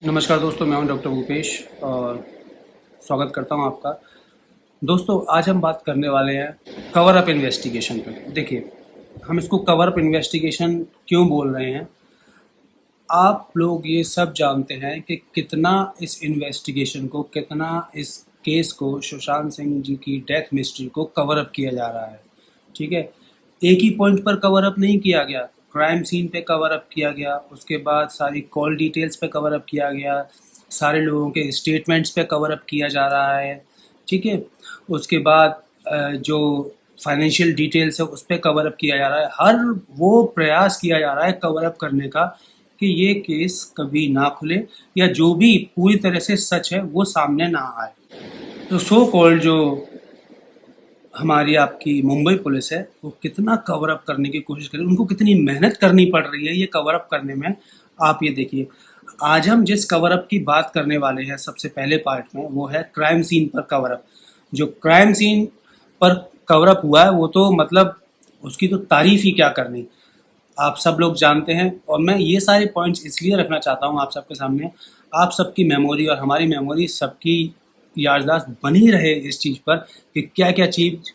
नमस्कार दोस्तों, मैं हूं डॉक्टर भूपेश और स्वागत करता हूं आपका। दोस्तों, आज हम बात करने वाले हैं कवर अप इन्वेस्टिगेशन पे। देखिए, हम इसको कवर अप इन्वेस्टिगेशन क्यों बोल रहे हैं। आप लोग ये सब जानते हैं कि कितना इस इन्वेस्टिगेशन को, कितना इस केस को, सुशांत सिंह जी की डेथ मिस्ट्री को कवर अप किया जा रहा है। ठीक है, एक ही पॉइंट पर कवर अप नहीं किया गया, क्राइम सीन पे कवर अप किया गया, उसके बाद सारी कॉल डिटेल्स पे कवर अप किया गया, सारे लोगों के स्टेटमेंट्स पे कवर अप किया जा रहा है। ठीक है, उसके बाद जो फाइनेंशियल डिटेल्स है उस पर कवर अप किया जा रहा है। हर वो प्रयास किया जा रहा है कवर अप करने का कि ये केस कभी ना खुले या जो भी पूरी तरह से सच है वो सामने ना आए। तो सो कॉल्ड जो हमारी आपकी मुंबई पुलिस है वो कितना कवर अप करने की कोशिश कर रही है, उनको कितनी मेहनत करनी पड़ रही है ये कवर अप करने में। आप ये देखिए, आज हम जिस कवर अप की बात करने वाले हैं सबसे पहले पार्ट में, वो है क्राइम सीन पर कवर अप। जो क्राइम सीन पर कवर अप हुआ है वो तो मतलब उसकी तो तारीफ ही क्या करनी, आप सब लोग जानते हैं। और मैं ये सारे पॉइंट्स इसलिए रखना चाहता हूँ आप सबके सामने, आप सबकी मेमोरी और हमारी मेमोरी सबकी याददाश्त बनी रहे इस चीज़ पर कि क्या क्या चीज़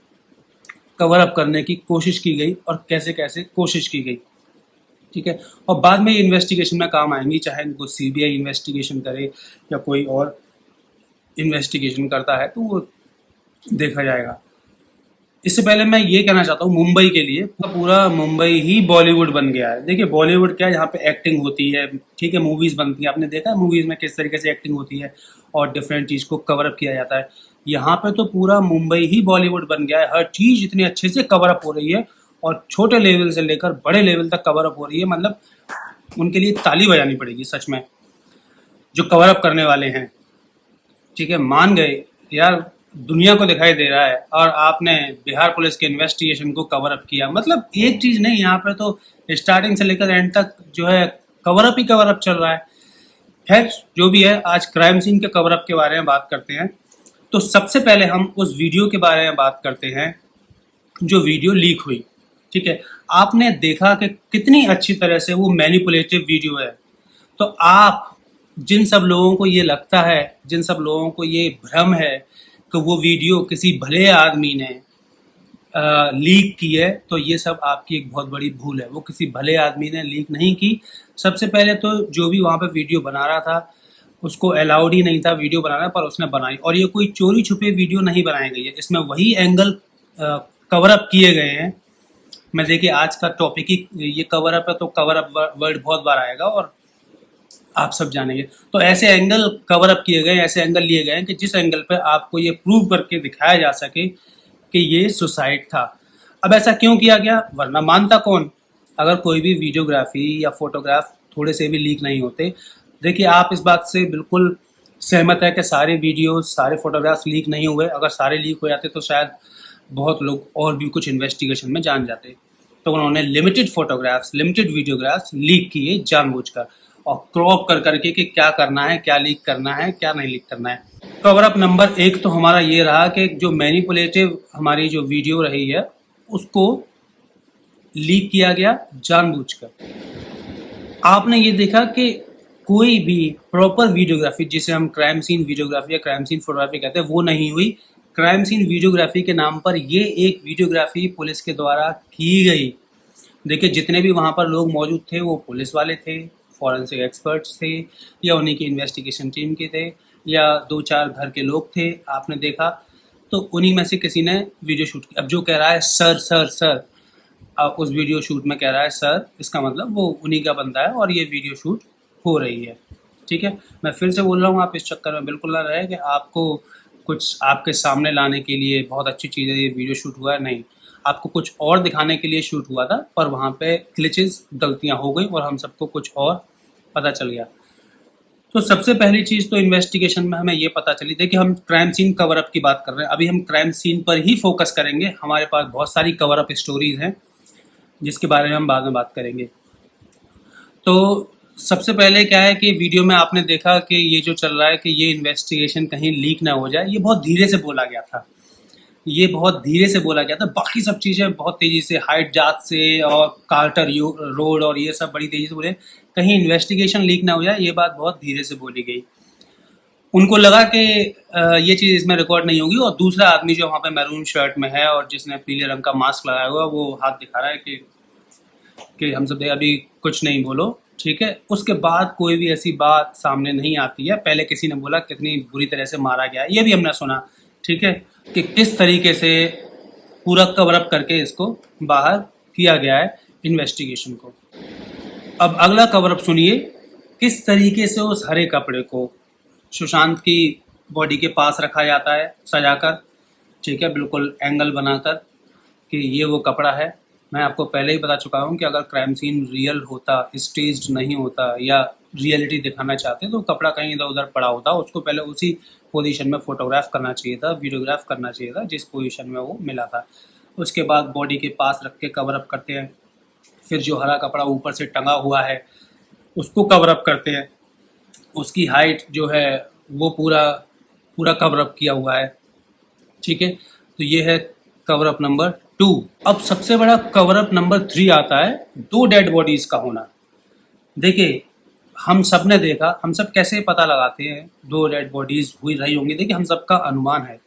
कवर अप करने की कोशिश की गई और कैसे कैसे कोशिश की गई। ठीक है, और बाद में ये इन्वेस्टिगेशन में काम आएंगी, चाहे इनको सीबीआई इन्वेस्टिगेशन करे या कोई और इन्वेस्टिगेशन करता है तो वो देखा जाएगा। इससे पहले मैं ये कहना चाहता हूँ, मुंबई के लिए पूरा मुंबई ही बॉलीवुड बन गया है। देखिए, बॉलीवुड क्या है, यहाँ पे एक्टिंग होती है, ठीक है, मूवीज़ बनती हैं, आपने देखा है मूवीज़ में किस तरीके से एक्टिंग होती है और डिफरेंट चीज़ को कवर अप किया जाता है। यहाँ पे तो पूरा मुंबई ही बॉलीवुड बन गया है, हर चीज़ इतने अच्छे से कवर अप हो रही है और छोटे लेवल से लेकर बड़े लेवल तक कवर अप हो रही है। मतलब उनके लिए ताली बजानी पड़ेगी सच में, जो कवर अप करने वाले हैं। ठीक है, मान गए यार, दुनिया को दिखाई दे रहा है और आपने बिहार पुलिस के इन्वेस्टिगेशन को कवर अप किया। मतलब एक चीज नहीं, यहाँ पे तो स्टार्टिंग से लेकर एंड तक जो है कवर अप ही कवर अप चल रहा है। खैर, जो भी है, आज क्राइम सीन के कवर अप के बारे में बात करते हैं। तो सबसे पहले हम उस वीडियो के बारे में बात करते हैं जो वीडियो लीक हुई। ठीक है, आपने देखा कि कितनी अच्छी तरह से वो मैनिपुलेटिव वीडियो है। तो आप जिन सब लोगों को ये लगता है, जिन सब लोगों को ये भ्रम है कि वो वीडियो किसी भले आदमी ने लीक की है, तो ये सब आपकी एक बहुत बड़ी भूल है। वो किसी भले आदमी ने लीक नहीं की। सबसे पहले तो जो भी वहाँ पे वीडियो बना रहा था उसको अलाउड ही नहीं था वीडियो बनाना, पर उसने बनाई। और ये कोई चोरी छुपे वीडियो नहीं बनाई गई है, इसमें वही एंगल कवर अप किए गए हैं। मैं देखिए, आज का टॉपिक ही ये कवर अप है, तो कवर अप वर्ड बहुत बार आएगा और आप सब जानेंगे। तो ऐसे एंगल कवर अप किए गए, ऐसे एंगल लिए गए हैं कि जिस एंगल पे आपको ये प्रूव करके दिखाया जा सके कि ये सुसाइड था। अब ऐसा क्यों किया गया, वरना मानता कौन, अगर कोई भी वीडियोग्राफी या फोटोग्राफ थोड़े से भी लीक नहीं होते। देखिए, आप इस बात से बिल्कुल सहमत है कि सारे वीडियोस, सारे फोटोग्राफ्स लीक नहीं हुए। अगर सारे लीक हो जाते तो शायद बहुत लोग और भी कुछ इन्वेस्टिगेशन में जान जाते। तो उन्होंने लिमिटेड फोटोग्राफ्स, लिमिटेड वीडियोग्राफ्स लीक किए जानबूझकर और क्रॉप कर करके कि क्या करना है, क्या लीक करना है, क्या नहीं लीक करना है। कवर अप नंबर एक तो हमारा ये रहा कि जो मैनिपुलेटिव हमारी जो वीडियो रही है उसको लीक किया गया जानबूझकर। आपने ये देखा कि कोई भी प्रॉपर वीडियोग्राफी, जिसे हम क्राइम सीन वीडियोग्राफी या क्राइम सीन फोटोग्राफी कहते हैं, वो नहीं हुई। क्राइम सीन वीडियोग्राफी के नाम पर ये एक वीडियोग्राफी पुलिस के द्वारा की गई। देखिए, जितने भी वहाँ पर लोग मौजूद थे वो पुलिस वाले थे, फॉरेंसिक एक्सपर्ट्स थे, या उन्हीं की इन्वेस्टिगेशन टीम के थे, या दो चार घर के लोग थे। आपने देखा तो उन्हीं में से किसी ने वीडियो शूट किया। अब जो कह रहा है सर सर सर, उस वीडियो शूट में कह रहा है सर, इसका मतलब वो उन्हीं का बंदा है और ये वीडियो शूट हो रही है। ठीक है, मैं फिर से बोल रहा हूँ, आप इस चक्कर में बिल्कुल ना रहे कि आपको कुछ आपके सामने लाने के लिए बहुत अच्छी चीज़ है ये वीडियो शूट हुआ है, नहीं। आपको कुछ और दिखाने के लिए शूट हुआ था, पर वहाँ पे ग्लिचेस, गलतियाँ हो गई और हम सबको कुछ और पता चल गया। तो सबसे पहली चीज़ तो इन्वेस्टिगेशन में हमें ये पता चली। देखिए, हम क्राइम सीन कवर अप की बात कर रहे हैं, अभी हम क्राइम सीन पर ही फोकस करेंगे। हमारे पास बहुत सारी कवर अप स्टोरीज हैं जिसके बारे में हम बाद में बात करेंगे। तो सबसे पहले क्या है कि वीडियो में आपने देखा कि ये जो चल रहा है कि ये इन्वेस्टिगेशन कहीं लीक ना हो जाए, ये बहुत धीरे से बोला गया था। ये बहुत धीरे से बोला गया था, बाकी सब चीज़ें बहुत तेज़ी से हाइट जात से और कार्टर रोड और ये सब बड़ी तेज़ी से बोले, कहीं इन्वेस्टिगेशन लीक ना हो जाए, ये बात बहुत धीरे से बोली गई। उनको लगा कि ये चीज़ इसमें रिकॉर्ड नहीं होगी, और दूसरा आदमी जो वहाँ पे मैरून शर्ट में है और जिसने पीले रंग का मास्क लगाया हुआ, वो हाथ दिखा रहा है कि हम सब अभी कुछ नहीं बोलो, ठीक है। उसके बाद कोई भी ऐसी बात सामने नहीं आती है। पहले किसी ने बोला कितनी बुरी तरह से मारा गया है, ये भी हमने सुना, ठीक है, कि किस तरीके से पूरा कवर अप करके इसको बाहर किया गया है इन्वेस्टिगेशन को। अब अगला कवर अप सुनिए, किस तरीके से उस हरे कपड़े को सुशांत की बॉडी के पास रखा जाता है सजाकर, ठीक है, बिल्कुल एंगल बनाकर कि ये वो कपड़ा है। मैं आपको पहले ही बता चुका हूँ कि अगर क्राइम सीन रियल होता, स्टेज्ड नहीं होता या रियलिटी दिखाना चाहते तो कपड़ा कहीं इधर उधर पड़ा होता, उसको पहले उसी पोजीशन में फोटोग्राफ करना चाहिए था, वीडियोग्राफ करना चाहिए था जिस पोजीशन में वो मिला था। उसके बाद बॉडी के पास रख के कवर अप करते हैं। फिर जो हरा कपड़ा ऊपर से टंगा हुआ है उसको कवर अप करते हैं। उसकी हाइट जो है वो पूरा कवर अप किया हुआ है, ठीक है। तो ये है कवर अप नंबर 2। अब सबसे बड़ा कवर अप नंबर 3 आता है 2 डेड बॉडीज का होना। देखिए, हम सब ने देखा, हम सब कैसे पता लगाते हैं 2 डेड बॉडीज हुई रही होंगी। देखिए, हम सबका अनुमान है,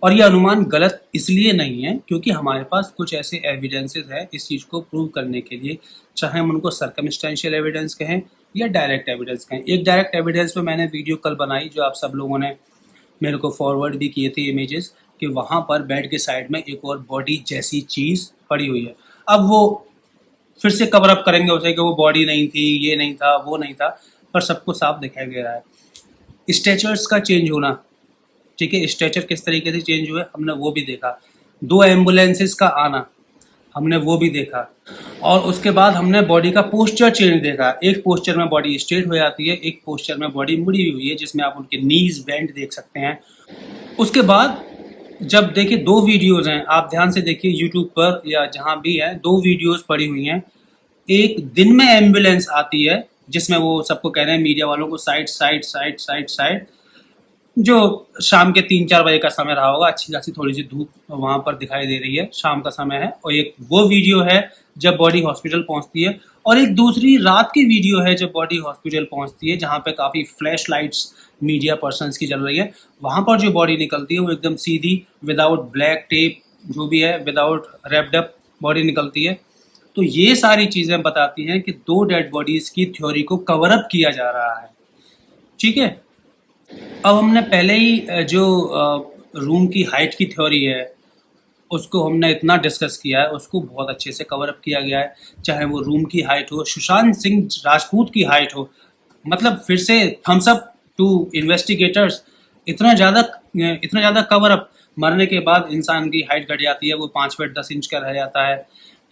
और ये अनुमान गलत इसलिए नहीं है क्योंकि हमारे पास कुछ ऐसे एविडेंसेस है इस चीज़ को प्रूव करने के लिए, चाहे हम उनको सर्कमस्टेंशियल एविडेंस कहें या डायरेक्ट एविडेंस कहें। एक डायरेक्ट एविडेंस पे मैंने वीडियो कल बनाई, जो आप सब लोगों ने मेरे को फॉरवर्ड भी किए थे इमेजेस, कि वहाँ पर बेड के साइड में एक और बॉडी जैसी चीज़ पड़ी हुई है। अब वो फिर से कवर अप करेंगे उसे कि वो बॉडी नहीं थी, ये नहीं था, वो नहीं था, पर सबको साफ दिखाई दे रहा है। स्ट्रेचर्स का चेंज होना, ठीक है, स्ट्रेचर किस तरीके से चेंज हुए हमने वो भी देखा। 2 एम्बुलेंसेस का आना हमने वो भी देखा, और उसके बाद हमने बॉडी का पोस्चर चेंज देखा। एक पोस्चर में बॉडी स्ट्रेट हो जाती है, एक पोस्चर में बॉडी मुड़ी हुई है, जिसमें आप उनके नीज बेंड देख सकते हैं। उसके बाद जब देखिए 2 वीडियोज़ हैं, आप ध्यान से देखिए यूट्यूब पर या जहाँ भी है, 2 वीडियोज़ पड़ी हुई हैं। एक दिन में एम्बुलेंस आती है जिसमें वो सबको कह रहे हैं, मीडिया वालों को, side side side side side, जो शाम के 3-4 बजे का समय रहा होगा, अच्छी खासी थोड़ी सी धूप वहाँ पर दिखाई दे रही है, शाम का समय है। और एक वो वीडियो है जब बॉडी हॉस्पिटल पहुँचती है, और एक दूसरी रात की वीडियो है जब बॉडी हॉस्पिटल पहुँचती है, जहाँ पे काफ़ी फ्लैश लाइट्स मीडिया पर्सनस की चल रही है। वहाँ पर जो बॉडी निकलती है वो एकदम सीधी, विदाउट ब्लैक टेप, जो भी है, विदाउट रैप्ड अप बॉडी निकलती है। तो ये सारी चीज़ें बताती हैं कि 2 डेड बॉडीज़ की थ्योरी को कवर अप किया जा रहा है, ठीक है। अब हमने पहले ही जो रूम की हाइट की थ्योरी है उसको हमने इतना डिस्कस किया है, उसको बहुत अच्छे से कवर अप किया गया है। चाहे वो रूम की हाइट हो, सुशांत सिंह राजपूत की हाइट हो, मतलब फिर से थम्स अप टू इन्वेस्टिगेटर्स। इतना ज़्यादा कवर अप, मरने के बाद इंसान की हाइट घट जाती है, वो 5 फीट 10 इंच का रह जाता है।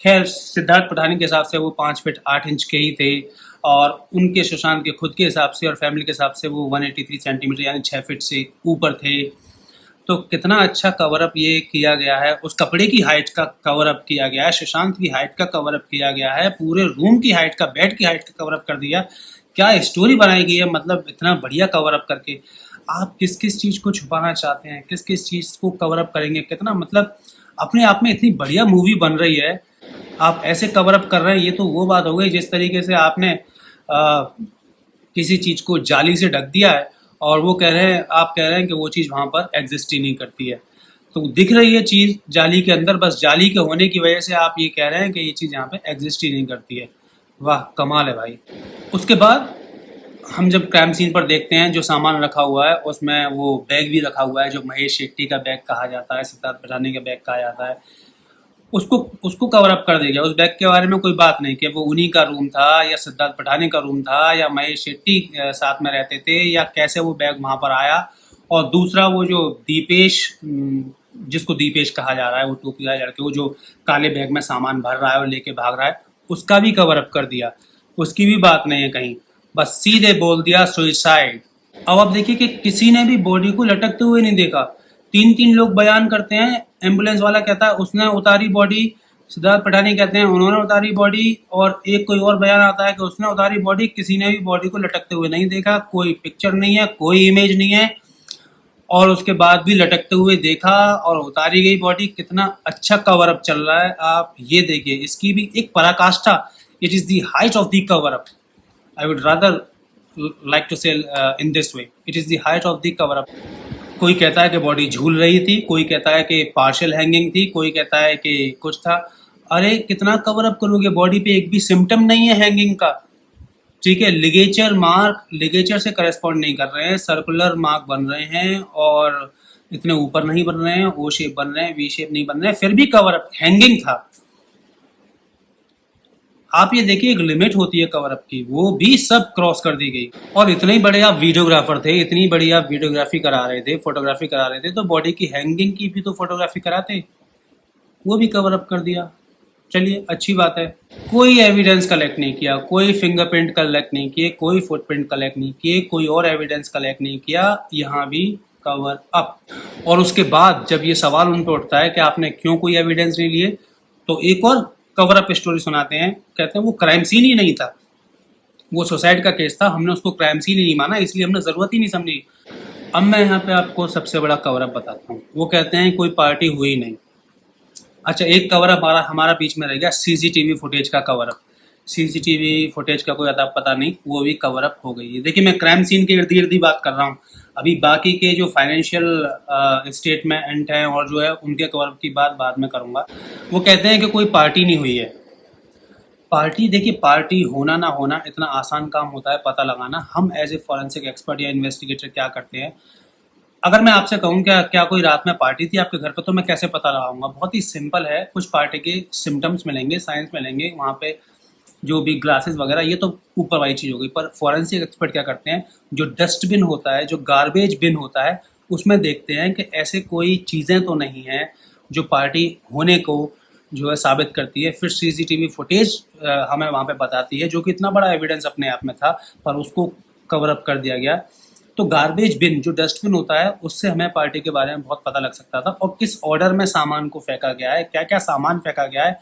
खैर, सिद्धार्थ पठानी के हिसाब से वो 5 फीट 8 इंच के ही थे, और उनके, सुशांत के खुद के हिसाब से और फैमिली के हिसाब से वो 183 सेंटीमीटर यानी 6 फीट से ऊपर थे। तो कितना अच्छा कवर अप ये किया गया है, उस कपड़े की हाइट का कवर अप किया गया है, सुशांत की हाइट का कवर अप किया गया है, पूरे रूम की हाइट का, बेड की हाइट का कवर अप कर दिया। क्या स्टोरी बनाई गई है, मतलब इतना बढ़िया कवर अप करके। आप किस किस चीज़ को छुपाना चाहते हैं, किस किस चीज़ को कवर अप करेंगे, कितना, मतलब अपने आप में इतनी बढ़िया मूवी बन रही है, आप ऐसे कवर अप कर रहे हैं। ये तो वो बात हो गई जिस तरीके से आपने किसी चीज़ को जाली से ढक दिया है, और वो कह रहे हैं, आप कह रहे हैं कि वो चीज़ वहाँ पर एग्जिस्ट ही नहीं करती है। तो दिख रही है चीज़ जाली के अंदर, बस जाली के होने की वजह से आप ये कह रहे हैं कि ये चीज़ यहाँ पे एग्जिस्ट ही नहीं करती है। वाह, कमाल है भाई। उसके बाद हम जब क्राइम सीन पर देखते हैं, जो सामान रखा हुआ है उसमें वो बैग भी रखा हुआ है, जो महेश शेट्टी का बैग कहा जाता है, सिद्धार्थ पठानी का बैग कहा जाता है, उसको कवर अप कर दिया गया। उस बैग के बारे में कोई बात नहीं कि वो उन्हीं का रूम था या सिद्धार्थ पठानी का रूम था या महेश शेट्टी साथ में रहते थे, या कैसे वो बैग वहाँ पर आया। और दूसरा, वो जो दीपेश, जिसको दीपेश कहा जा रहा है, वो टोपी वाले लड़के, वो जो काले बैग में सामान भर रहा है और लेके भाग रहा है, उसका भी कवर अप कर दिया। उसकी भी बात नहीं है कहीं, बस सीधे बोल दिया सुसाइड। अब आप देखिए कि किसी ने भी बॉडी को लटकते हुए नहीं देखा। 3 लोग बयान करते हैं, एम्बुलेंस वाला कहता है उसने उतारी बॉडी, सिद्धार्थ पठानी कहते हैं उन्होंने उतारी बॉडी, और एक कोई और बयान आता है कि उसने उतारी बॉडी। किसी ने भी बॉडी को लटकते हुए नहीं देखा, कोई पिक्चर नहीं है, कोई इमेज नहीं है। और उसके बाद भी लटकते हुए देखा और उतारी गई बॉडी। कितना अच्छा कवर अप चल रहा है, आप ये देखिए, इसकी भी एक पराकाष्ठा। It is the height of the cover up. I would rather like to say in this way, it is the height of the cover up. कोई कहता है कि बॉडी झूल रही थी, कोई कहता है कि पार्शियल हैंगिंग थी, कोई कहता है कि कुछ था। अरे कितना कवर अप करोगे, बॉडी पे एक भी सिम्टम नहीं है हैंगिंग का। ठीक है, लिगेचर मार्क लिगेचर से करस्पॉन्ड नहीं कर रहे हैं, सर्कुलर मार्क बन रहे हैं और इतने ऊपर नहीं बन रहे हैं, ओ शेप बन रहे हैं, वी शेप नहीं बन रहे हैं, फिर भी कवर अप हैंगिंग था। आप ये देखिए, एक लिमिट होती है कवर अप की, वो भी सब क्रॉस कर दी गई। और इतने ही बड़े आप वीडियोग्राफर थे, इतनी बड़ी आप वीडियोग्राफी करा रहे थे, फोटोग्राफी करा रहे थे, तो बॉडी की हैंगिंग की भी तो फोटोग्राफी कराते, वो भी कवर अप कर दिया। चलिए अच्छी बात है। कोई एविडेंस कलेक्ट नहीं किया, कोई फिंगरप्रिंट कलेक्ट नहीं किए, कोई फुटप्रिंट कलेक्ट नहीं किए, कोई और एविडेंस कलेक्ट नहीं किया, यहाँ भी कवर अप। और उसके बाद जब ये सवाल उन पर उठता है कि आपने क्यों कोई एविडेंस नहीं लिए, तो एक और कवर अप स्टोरी सुनाते हैं। कहते हैं वो क्राइम सीन ही नहीं था, वो सुसाइड का केस था, हमने उसको क्राइम सीन ही नहीं माना, इसलिए हमने ज़रूरत ही नहीं समझी। अब मैं यहाँ पे आपको सबसे बड़ा कवर अप बताता हूँ। वो कहते हैं कोई पार्टी हुई नहीं। अच्छा, एक कवर अप हमारा बीच में रह गया, सीसीटीवी फुटेज का कवर अप। सीसीटीवी फुटेज का कोई अता पता नहीं, वो भी कवर अप हो गई है। देखिए, मैं क्राइम सीन के इर्द गिर्द ही बात कर रहा हूँ। अभी बाकी के जो फाइनेंशियल स्टेटमेंट हैं और जो है उनके कवर अप की बात बाद में करूँगा। वो कहते हैं कि कोई पार्टी नहीं हुई है। पार्टी, देखिए, पार्टी होना ना होना इतना आसान काम होता है पता लगाना। हम एज ए फॉरेंसिक एक्सपर्ट या इन्वेस्टिगेटर क्या करते हैं, अगर मैं आपसे कहूँ क्या क्या कोई रात में पार्टी थी आपके घर पे, तो मैं कैसे पता लगाऊंगा? बहुत ही सिंपल है। कुछ पार्टी के सिम्टम्स मिलेंगे, साइंस मिलेंगे, वहाँ पे जो भी ग्लासेस वगैरह, ये तो ऊपर वाली चीज़ हो गई। पर फॉरेंसिक एक्सपर्ट क्या करते हैं, जो डस्टबिन होता है, जो गार्बेज बिन होता है, उसमें देखते हैं कि ऐसे कोई चीज़ें तो नहीं हैं जो पार्टी होने को जो है साबित करती है। फिर सीसीटीवी फुटेज हमें वहाँ पे बताती है, जो कि इतना बड़ा एविडेंस अपने आप में था, पर उसको कवर अप कर दिया गया। तो गार्बेज बिन, जो डस्टबिन होता है, उससे हमें पार्टी के बारे में बहुत पता लग सकता था, और किस ऑर्डर में सामान को फेंका गया है, क्या क्या सामान फेंका गया है,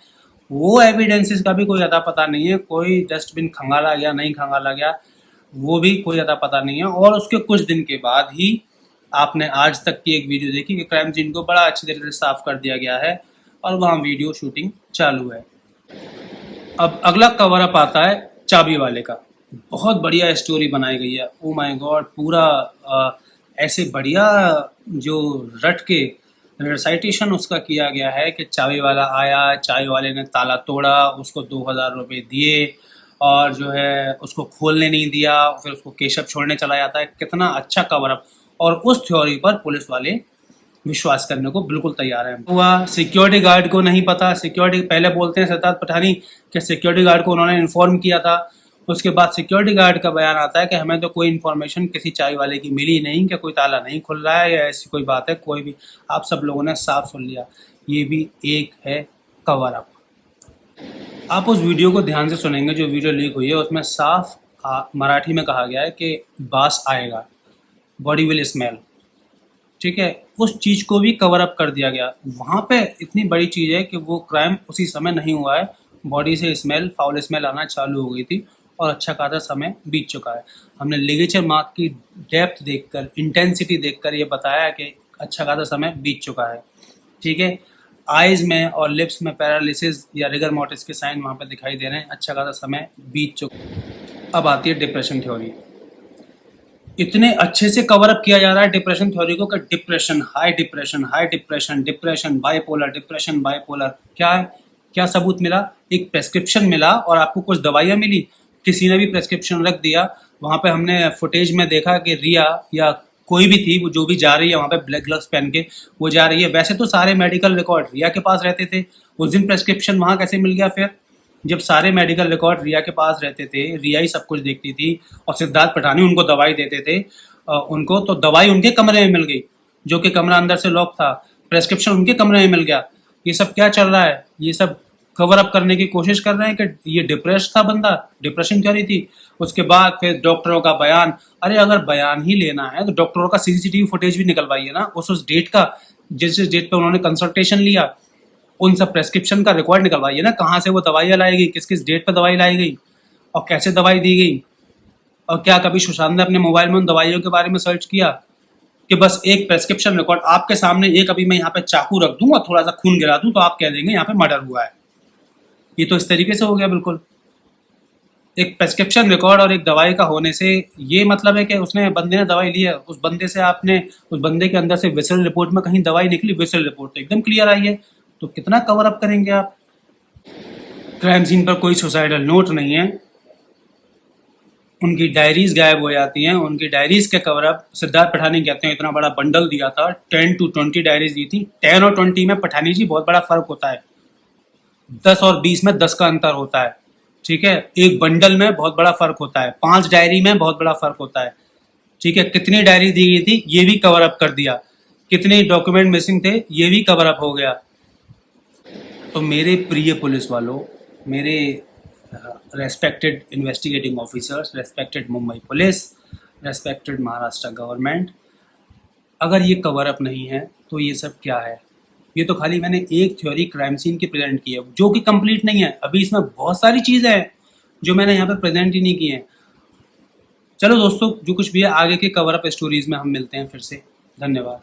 वो एविडेंसेस का भी कोई अता पता नहीं है। कोई डस्टबिन खंगाला गया, नहीं खंगाला गया, वो भी कोई अता पता नहीं है। और उसके कुछ दिन के बाद ही आपने आज तक की एक वीडियो देखी कि क्राइम सीन को बड़ा अच्छी तरीके से साफ कर दिया गया है और वहाँ वीडियो शूटिंग चालू है। अब अगला कवर अप आता है चाबी वाले का। बहुत बढ़िया स्टोरी बनाई गई है, ओ माय गॉड। पूरा ऐसे बढ़िया जो रट के रिसाइटेशन उसका किया गया है कि चाबी वाला आया, चाबी वाले ने ताला तोड़ा, उसको 2000 रुपये दिए और जो है उसको खोलने नहीं दिया, फिर उसको केशव छोड़ने चला जाता है। कितना अच्छा कवर अप। और उस थ्योरी पर पुलिस वाले विश्वास करने को बिल्कुल तैयार है। हुआ सिक्योरिटी गार्ड को नहीं पता, सिक्योरिटी पहले बोलते हैं सिद्धार्थ पठानी कि सिक्योरिटी गार्ड को उन्होंने इन्फॉर्म किया था। उसके बाद सिक्योरिटी गार्ड का बयान आता है कि हमें तो कोई इन्फॉर्मेशन किसी चाय वाले की मिली नहीं कि कोई ताला नहीं खुल रहा है या ऐसी कोई बात है। कोई भी, आप सब लोगों ने साफ सुन लिया, ये भी एक है कवर अप। आप उस वीडियो को ध्यान से सुनेंगे, जो वीडियो लीक हुई है उसमें साफ मराठी में कहा गया है कि बास आएगा, बॉडी विल स्मेल। ठीक है, उस चीज़ को भी कवर अप कर दिया गया। वहाँ पे इतनी बड़ी चीज़ है कि वो क्राइम उसी समय नहीं हुआ है, बॉडी से स्मेल, फाउल स्मेल आना चालू हो गई थी और अच्छा खासा समय बीत चुका है। हमने लिगेचर मार्क की डेप्थ देखकर, इंटेंसिटी देखकर ये बताया कि अच्छा खासा समय बीत चुका है। ठीक है, आइज़ में और लिप्स में पैरालिसिस या रिगर मोर्टिस के साइन वहाँ पे दिखाई दे रहे हैं, अच्छा खासा समय बीत चुका। अब आती है डिप्रेशन थ्योरी। इतने अच्छे से कवर अप किया जा रहा है डिप्रेशन थ्योरी को कि depression, high depression, high depression, depression bipolar, depression bipolar. क्या है, क्या सबूत मिला? एक प्रेस्क्रिप्शन मिला और आपको कुछ दवाइयाँ मिली, किसी ने भी प्रेस्क्रिप्शन रख दिया। वहाँ पे हमने फुटेज में देखा कि रिया या कोई भी थी, वो जो भी जा रही है वहाँ पे ब्लैक ग्लव्स पहन के वो जा रही है। वैसे तो सारे मेडिकल रिकॉर्ड रिया के पास रहते थे, उस दिन प्रेस्क्रिप्शन वहाँ कैसे मिल गया? फिर जब सारे मेडिकल रिकॉर्ड रिया के पास रहते थे, रिया ही सब कुछ देखती थी और सिद्धार्थ पठानी उनको दवाई देते थे, उनको तो दवाई उनके कमरे में मिल गई, जो कि कमरा अंदर से लॉक था, प्रेस्क्रिप्शन उनके कमरे में मिल गया। ये सब क्या चल रहा है? ये सब कवर अप करने की कोशिश कर रहे हैं कि ये डिप्रेस था बंदा, डिप्रेशन क्यों नहीं थी। उसके बाद फिर डॉक्टरों का बयान। अरे अगर बयान ही लेना है तो डॉक्टरों का सीसीटीवी फुटेज भी निकलवाइए ना, उस डेट का, जिस डेट पे उन्होंने कंसल्टेशन लिया, उन सब प्रेस्क्रिप्शन का रिकॉर्ड निकलवाइए ना, कहाँ से वो दवाइयाँ लाई गई, किस किस डेट पर दवाई लाई गई और कैसे दवाई दी गई। और क्या कभी सुशांत ने अपने मोबाइल में उन दवाइयों के बारे में सर्च किया? कि बस एक प्रेस्क्रिप्शन रिकॉर्ड आपके सामने, एक अभी मैं यहाँ पे चाकू रख दूं और थोड़ा सा खून गिरा दूं तो आप कह देंगे यहाँ पे मर्डर हुआ है। ये तो इस तरीके से हो गया बिल्कुल। एक प्रेस्क्रिप्शन रिकॉर्ड और एक दवाई का होने से ये मतलब है कि उसने बंदे ने दवाई ली है, उस बंदे से आपने, उस बंदे के अंदर से विसरल रिपोर्ट में कहीं दवाई निकली, विसरल रिपोर्ट तो एकदम क्लियर आई है, तो कितना कवर अप करेंगे आप। क्राइम सीन पर कोई सुसाइडल नोट नहीं है, उनकी डायरीज गायब हो जाती हैं, उनकी डायरीज के कवर अप। सिद्धार्थ पठानी कहते हैं इतना बड़ा बंडल दिया था, 10 to 20 डायरीज दी थी। 10 और 20 में पठानी जी बहुत बड़ा फर्क होता है, 10 और 20 में 10 का अंतर होता है, ठीक है। एक बंडल में बहुत बड़ा फर्क होता है, 5 डायरी में बहुत बड़ा फर्क होता है, ठीक है। कितनी डायरी दी गई थी ये भी कवर अप कर दिया, कितने डॉक्यूमेंट मिसिंग थे ये भी कवर अप हो गया। तो मेरे प्रिय पुलिस वालों, मेरे respected investigating officers, respected Mumbai police, respected Maharashtra government, अगर ये कवर अप नहीं है तो ये सब क्या है। ये तो खाली मैंने एक थ्योरी क्राइम सीन की प्रेजेंट की है, जो कि कंप्लीट नहीं है। अभी इसमें बहुत सारी चीज़ें हैं जो मैंने यहाँ पे प्रेजेंट ही नहीं की हैं। चलो दोस्तों, जो कुछ भी है आगे के कवर अप स्टोरीज में हम मिलते हैं फिर से। धन्यवाद।